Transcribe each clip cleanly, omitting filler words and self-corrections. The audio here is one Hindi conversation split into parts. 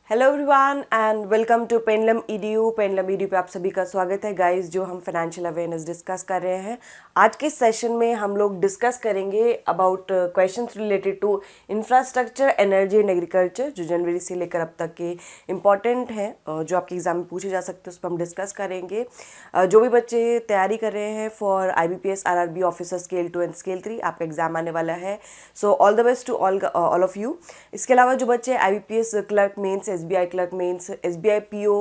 Hello everyone and welcome to Pendulum EDU. Pendulum EDU पे आप सभी का स्वागत है गाइस। जो हम फाइनेंशियल अवेयरनेस डिस्कस कर रहे हैं, आज के सेशन में हम लोग डिस्कस करेंगे about questions related to infrastructure, energy and agriculture, जो जनवरी से लेकर अब तक के इम्पॉर्टेंट हैं, जो आपके एग्जाम में पूछे जा सकते हैं, उस पर हम डिस्कस करेंगे। जो भी बच्चे तैयारी कर रहे हैं for IBPS RRB officer scale 2 and scale 3, आपका एग्जाम आने वाला है। So all the best to all of you. इसके अलावा जो बच्चे IBPS clerk mains, SBI clerk mains, SBI PO,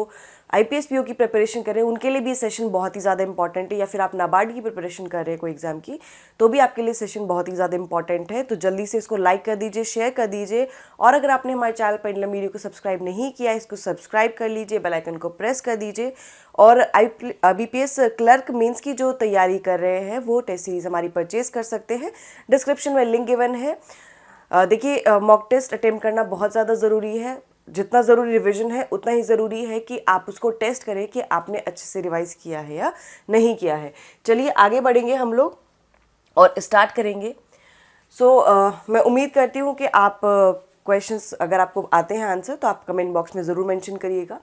IPS PO की प्रिपरेशन कर रहे हैं, उनके लिए भी सेशन बहुत ही ज़्यादा इंपॉर्टेंट है। या फिर आप नाबार्ड की प्रिपरेशन कर रहे हैं कोई एग्जाम की, तो भी आपके लिए सेशन बहुत ही ज़्यादा इंपॉर्टेंट है। तो जल्दी से इसको लाइक कर दीजिए, शेयर कर दीजिए, और अगर आपने हमारे चैनल पेंडलम वीडियो को सब्सक्राइब नहीं किया, इसको सब्सक्राइब कर लीजिए, बेल आइकन को प्रेस कर दीजिए। और IBPS क्लर्क मेंस की जो तैयारी कर रहे हैं वो टेस्ट सीरीज हमारी परचेज कर सकते हैं। डिस्क्रिप्शन में लिंक गिवन है। देखिए, मॉक टेस्ट अटेम्प्ट करना बहुत ज़्यादा ज़रूरी है। जितना ज़रूरी रिवीजन है उतना ही ज़रूरी है कि आप उसको टेस्ट करें कि आपने अच्छे से रिवाइज किया है या नहीं किया है। चलिए आगे बढ़ेंगे हम लोग और स्टार्ट करेंगे। मैं उम्मीद करती हूँ कि आप क्वेश्चंस अगर आपको आते हैं आंसर, तो आप कमेंट बॉक्स में ज़रूर मेंशन करिएगा।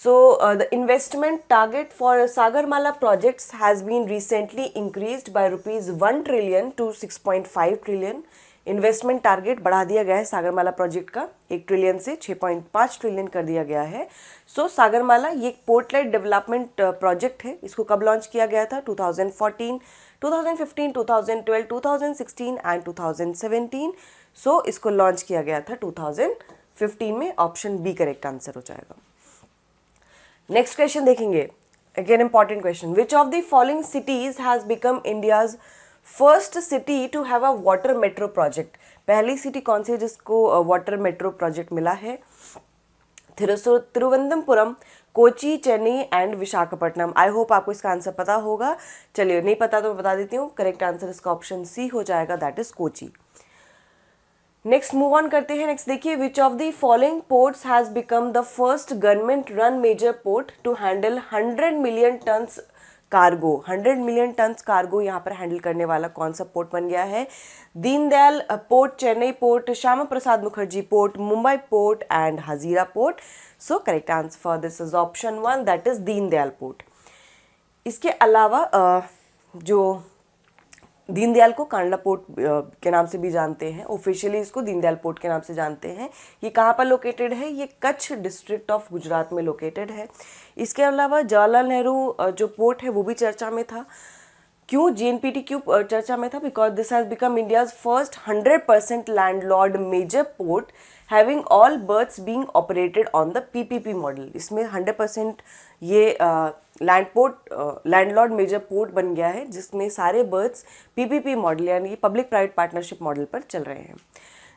The investment target for Sagarmala projects has been recently increased by rupees 1 trillion to 6.5 trillion। Investment target बढ़ा दिया गया है सागरमाला प्रोजेक्ट का, 1 ट्रिलियन से 6.5 ट्रिलियन कर दिया गया है। सागरमाला ये एक पोर्टलेट डेवलपमेंट प्रोजेक्ट है। इसको कब लॉन्च किया गया था? 2014, 2015, 2012, 2016 एंड 2017। इसको लॉन्च किया गया था 2015 में। ऑप्शन बी करेक्ट आंसर हो जाएगा। नेक्स्ट क्वेश्चन देखेंगे, again important question. Which of the following cities has become India's first city to have a water metro project? पहली सिटी कौन सी है जिसको वाटर मेट्रो प्रोजेक्ट मिला है? Thiruvananthapuram, Kochi, Chennai and Visakhapatnam. I hope आपको इसका आंसर पता होगा। चलिए, नहीं पता तो मैं बता देती हूँ। करेक्ट आंसर इसका ऑप्शन सी हो जाएगा, that is Kochi. Next move on करते हैं। नेक्स्ट देखिए, which of the following ports has become the first government run major port to handle 100 million tons cargo? 100 million tons cargo यहाँ पर हैंडल करने वाला कौन सा पोर्ट बन गया है? Deendayal port, Chennai port, Shyama Prasad Mukherjee port, Mumbai port and Hazira port. Correct answer for this is option 1, that is Deendayal port. इसके अलावा जो दीनदयाल को कांडला पोर्ट के नाम से भी जानते हैं, ऑफिशियली इसको दीनदयाल पोर्ट के नाम से जानते हैं। ये कहाँ पर लोकेटेड है? ये कच्छ डिस्ट्रिक्ट ऑफ गुजरात में लोकेटेड है। इसके अलावा जवाहरलाल नेहरू जो पोर्ट है वो भी चर्चा में था। क्यों JNPT क्यों चर्चा में था? Because this has become India's first 100% landlord major port having all berths being operated on the PPP model. इसमें 100% ये लैंडलॉर्ड मेजर पोर्ट बन गया है जिसमें सारे बर्थ्स PPP मॉडल यानी पब्लिक प्राइवेट पार्टनरशिप मॉडल पर चल रहे हैं।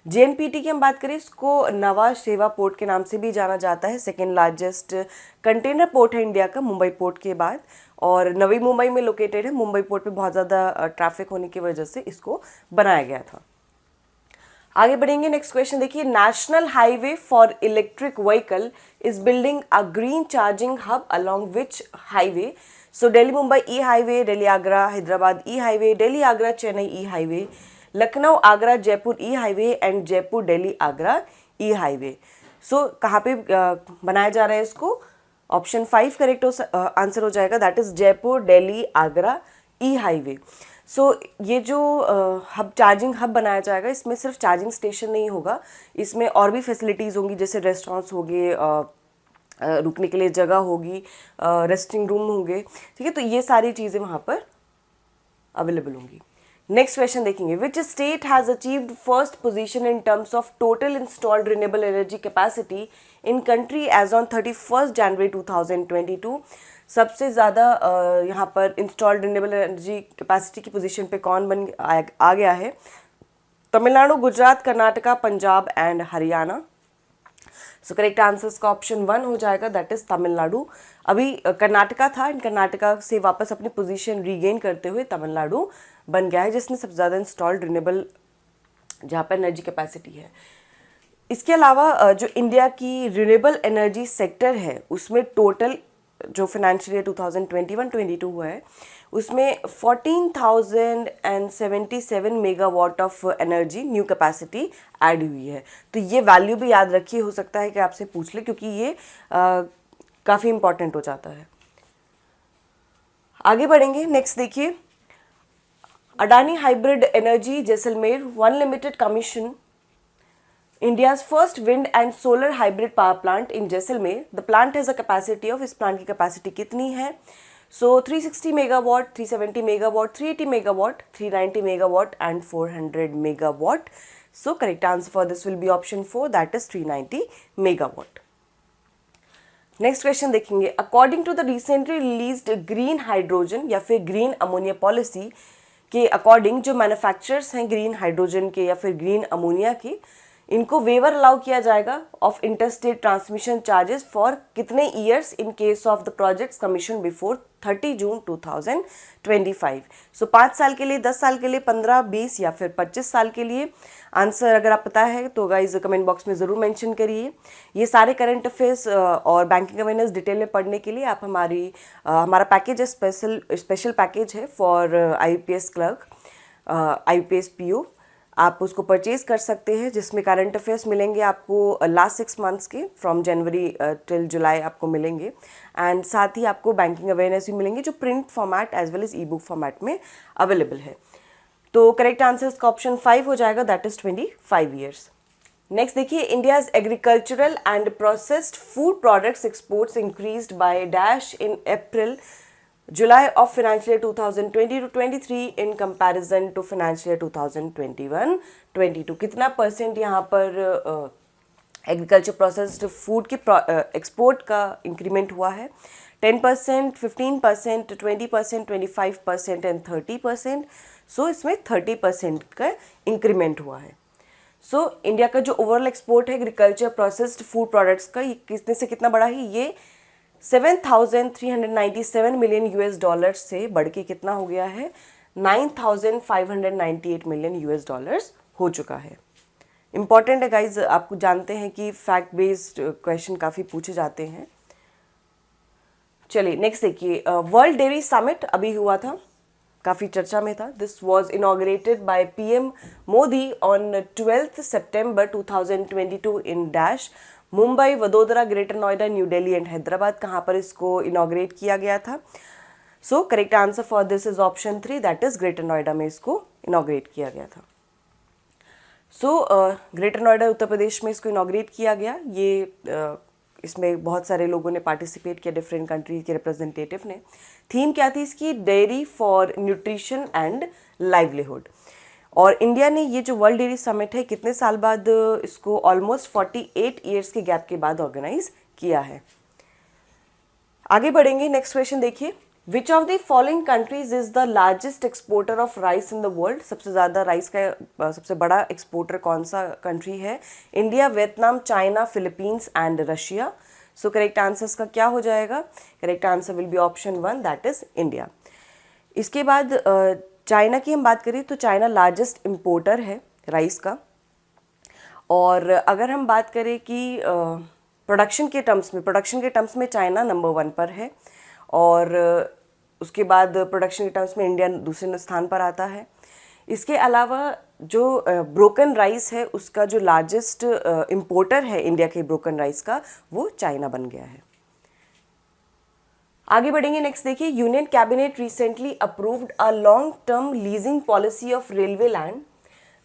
JNPT की हम बात करें, इसको नवा शेवा पोर्ट के नाम से भी जाना जाता है। सेकेंड लार्जेस्ट कंटेनर पोर्ट है इंडिया का, मुंबई पोर्ट के बाद, और नवी मुंबई में लोकेटेड है। मुंबई पोर्ट पे बहुत ज़्यादा ट्रैफिक होने की वजह से इसको बनाया गया था। आगे बढ़ेंगे। नेक्स्ट क्वेश्चन देखिए, national highway for electric vehicle is building a green charging hub along which highway? Delhi Mumbai E highway, Delhi Agra Hyderabad E highway, Delhi Agra Chennai E highway, Lucknow Agra Jaipur E highway and Jaipur Delhi Agra E highway. कहाँ पे बनाया जा रहा है इसको? ऑप्शन 5 करेक्ट आंसर हो जाएगा, that is Jaipur Delhi Agra E highway. ये जो हब, चार्जिंग हब बनाया जाएगा, इसमें सिर्फ चार्जिंग स्टेशन नहीं होगा, इसमें और भी फैसिलिटीज़ होंगी, जैसे रेस्टोरेंट्स होंगे, रुकने के लिए जगह होगी, रेस्टिंग रूम होंगे, ठीक है। तो ये सारी चीज़ें वहाँ पर अवेलेबल होंगी। नेक्स्ट क्वेश्चन देखेंगे, which state has achieved first position in terms of total installed renewable energy capacity in country as on 31 January 2022? सबसे ज़्यादा यहाँ पर इंस्टॉल्ड रिन्यूएबल एनर्जी कैपेसिटी की पोजीशन पे कौन आ गया है? Tamil Nadu, Gujarat, Karnataka, Punjab and Haryana. Correct answer का ऑप्शन 1 हो जाएगा, दैट इज तमिलनाडु। अभी कर्नाटका था, एंड कर्नाटका से वापस अपनी पोजीशन रीगेन करते हुए तमिलनाडु बन गया है जिसने सबसे ज़्यादा इंस्टॉल्ड रिन्यूएबल जहाँ पर एनर्जी कैपेसिटी है। इसके अलावा जो इंडिया की रिन्यूएबल एनर्जी सेक्टर है उसमें टोटल जो फाइनेंशियल ईयर 2021-22 हुआ है उसमें 14,077 megawatt of energy new capacity add हुई है। तो ये वैल्यू भी याद रखिए, हो सकता है कि आपसे पूछ ले, क्योंकि ये काफ़ी इंपॉर्टेंट हो जाता है। आगे बढ़ेंगे, नेक्स्ट देखिए, Adani hybrid energy Jaisalmer one limited commission India's first wind and solar hybrid power plant in Jaisalmer. The plant has a capacity of, इस प्लांट की कैपेसिटी कितनी है? So 360 megawatt, 370 megawatt, 380 megawatt, 390 megawatt and 400 megawatt. So correct answer for this will be option 4, that is 390 megawatt. Next question देखेंगे, according to the recently released green hydrogen या फिर ग्रीन अमोनिया पॉलिसी के अकॉर्डिंग जो मैन्युफैक्चरर्स हैं ग्रीन हाइड्रोजन के या फिर ग्रीन अमोनिया के, इनको वेवर अलाउ किया जाएगा of interstate transmission charges for कितने years in case of the projects commission before 30 June 2025। So 5 साल के लिए, 10 साल के लिए, 15, 20 या फिर 25 साल के लिए। आंसर अगर आप पता है तो गाइज कमेंट बॉक्स में ज़रूर मेंशन करिए। ये सारे करंट अफेयर्स और बैंकिंग अवेयरनेस डिटेल में पढ़ने के लिए आप हमारा पैकेज है, स्पेशल पैकेज है for IPS clerk, IPS PO, आप उसको परचेज कर सकते हैं, जिसमें करंट अफेयर्स मिलेंगे आपको लास्ट 6 मंथ्स के, फ्रॉम जनवरी टिल जुलाई आपको मिलेंगे, एंड साथ ही आपको बैंकिंग अवेयरनेस भी मिलेंगे जो print format as well as e book format में अवेलेबल है। तो करेक्ट आंसर इसका ऑप्शन 5 हो जाएगा, दैट इज 25 ईयर्स। नेक्स्ट देखिए, India's agricultural and processed food products exports increased by dash in April July of financial year 2020 to 23 in comparison to financial year 2021-22। कितना परसेंट यहाँ पर एग्रीकल्चर प्रोसेस्ड फूड की एक्सपोर्ट का इंक्रीमेंट हुआ है? 10%, 15%, 20%, 25% एंड 30%। सो इसमें 30% का इंक्रीमेंट हुआ है। सो इंडिया का जो ओवरऑल एक्सपोर्ट है एग्रीकल्चर प्रोसेस्ड फूड प्रोडक्ट्स का, ये कितने से कितना बढ़ा है? ये 7,397 मिलियन US डॉलर से बढ़ के कितना हो गया है? 9,598 मिलियन US डॉलर्स हो चुका है। इंपॉर्टेंट है गाइज, आपको जानते हैं कि फैक्ट बेस्ड क्वेश्चन काफ़ी पूछे जाते हैं। चलिए नेक्स्ट देखिए, वर्ल्ड डेयरी समिट अभी हुआ था, काफ़ी चर्चा में था। This was inaugurated bye PM Modi on 12 September 2022 in dash Mumbai, Vadodara, greater Noida, new Delhi and Hyderabad. कहाँ पर इसको इनॉग्रेट किया गया था? सो correct answer for this is option 3, that is greater Noida में इसको इनॉग्रेट किया गया था। सो ग्रेटर नोएडा उत्तर प्रदेश में इसको इनॉग्रेट किया गया। ये इसमें बहुत सारे लोगों ने पार्टिसिपेट किया, डिफरेंट कंट्री के रिप्रेजेंटेटिव ने। थीम क्या थी इसकी? Dairy for nutrition and livelihood. और इंडिया ने ये जो वर्ल्ड डेयरी समिट है कितने साल बाद इसको, ऑलमोस्ट 48 ईयर्स के गैप के बाद ऑर्गेनाइज किया है। आगे बढ़ेंगे, नेक्स्ट क्वेश्चन देखिए, which of the following countries is the largest exporter of rice in the world? सबसे ज़्यादा राइस का सबसे बड़ा एक्सपोर्टर कौन सा कंट्री है? India, Vietnam, China, Philippines and Russia. So correct answers का क्या हो जाएगा? Correct answer will be option 1, that is India. इसके बाद चाइना की हम बात करें तो चाइना लार्जेस्ट इम्पोर्टर है राइस का। और अगर हम बात करें कि प्रोडक्शन के टर्म्स में चाइना नंबर 1 पर है, और उसके बाद प्रोडक्शन के टर्म्स में इंडिया दूसरे स्थान पर आता है। इसके अलावा जो ब्रोकन राइस है उसका जो लार्जेस्ट इम्पोर्टर है इंडिया के ब्रोकन राइस का, वो चाइना बन गया है। आगे बढ़ेंगे, नेक्स्ट देखिए, union cabinet recently approved a long term leasing policy of railway land.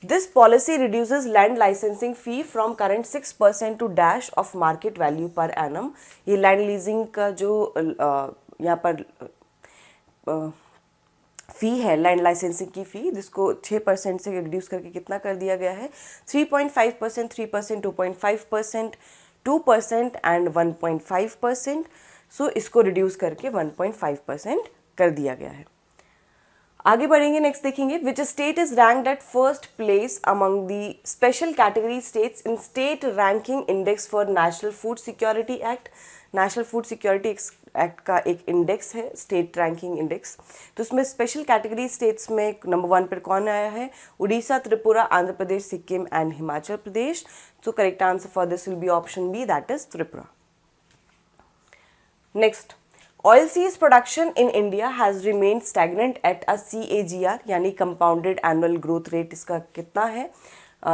This policy reduces land licensing fee from current 6% to dash of market value per annum. ये लैंड लीजिंग का जो यहाँ पर फ़ी है, लैंड लाइसेंसिंग की फ़ी, जिसको 6% से रिड्यूस करके कितना कर दिया गया है? 3.5%, 3%, 2.5%, 2% एंड 1.5%। सो इसको रिड्यूस करके 1.5% कर दिया गया है। आगे बढ़ेंगे, नेक्स्ट देखेंगे, which state is ranked at first place among the special category states in state ranking index for national food security act. National food security act का एक इंडेक्स है, स्टेट रैंकिंग इंडेक्स। तो उसमें स्पेशल कैटेगरी स्टेट्स में नंबर 1 पर कौन आया है? उड़ीसा, त्रिपुरा, आंध्र प्रदेश, सिक्किम एंड हिमाचल प्रदेश। तो correct answer for this will be option B, that is Tripura. Next, oil seize production in India has remained stagnant at a CAGR यानी कंपाउंडेड एनुअल ग्रोथ रेट इसका कितना है?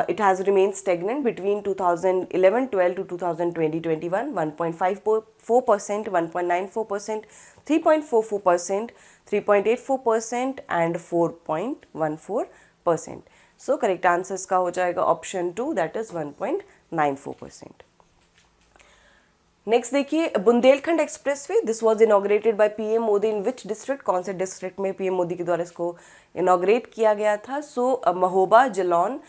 It has remained stagnant between 2011-12 to 2020-21, 1.54%, 1.94%, 3.44%, 3.84% and 4.14%. So correct answer इसका हो जाएगा option 2, that is 1.94%. नेक्स्ट देखिए, Bundelkhand expressway, this was inaugurated bye PM Modi in which district? कौन से डिस्ट्रिक्ट में PM मोदी के द्वारा इसको इनॉग्रेट किया गया था? So Mahoba, Jalaun,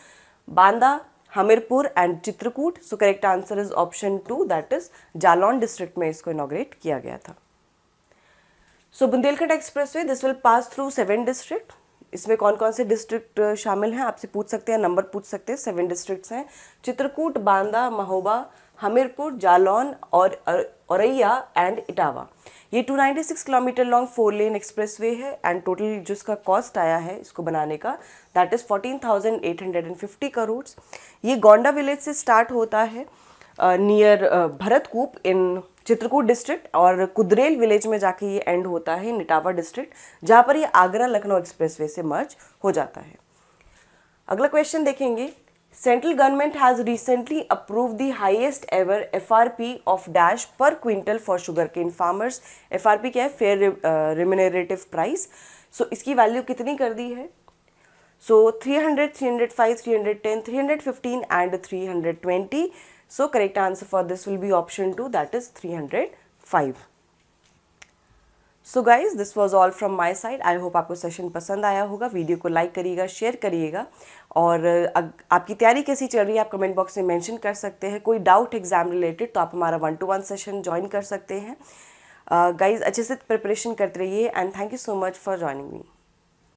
Banda, Hamirpur and Chitrakoot. So correct answer is option 2, that is Jalaun district में इसको इनॉग्रेट किया गया था. So Bundelkhand expressway, this will pass through 7 district. इसमें कौन कौन से डिस्ट्रिक्ट शामिल हैं आपसे पूछ सकते हैं, नंबर पूछ सकते हैं. 7 डिस्ट्रिक्ट्स हैं, चित्रकूट, बांदा, महोबा, हमीरपुर, जालौन और औरैया एंड इटावा. ये 296 किलोमीटर लॉन्ग 4 लेन एक्सप्रेसवे है एंड टोटल जो इसका कॉस्ट आया है इसको बनाने का, दैट इज़ 14,850 करोड़. ये गोंडा विलेज से स्टार्ट होता है नियर भरतकूप इन चित्रकूट डिस्ट्रिक्ट और कुदरेल विलेज में जाके ये एंड होता है इटावा डिस्ट्रिक्ट, जहाँ पर ये आगरा लखनऊ एक्सप्रेसवे से मर्ज हो जाता है. अगला क्वेश्चन देखेंगे. Central government has recently approve the highest ever FRP of dash पर quintal for sugar cane farmers. FRP क्या है? Fair remunerative price. सो इसकी वैल्यू कितनी कर दी है? सो 300, 305, 310, 315 and 320. So correct answer for this will be option 2, that is 305. So guys, this was all from my side. I hope आपको सेशन पसंद आया होगा. वीडियो को लाइक करिएगा, शेयर करिएगा और आपकी तैयारी कैसी चल रही है आप कमेंट बॉक्स में मेंशन कर सकते हैं. कोई डाउट एग्जाम रिलेटेड तो आप हमारा 1-to-1 सेशन ज्वाइन कर सकते हैं. गाइज अच्छे से प्रिपरेशन करते रहिए and thank you so much for joining me.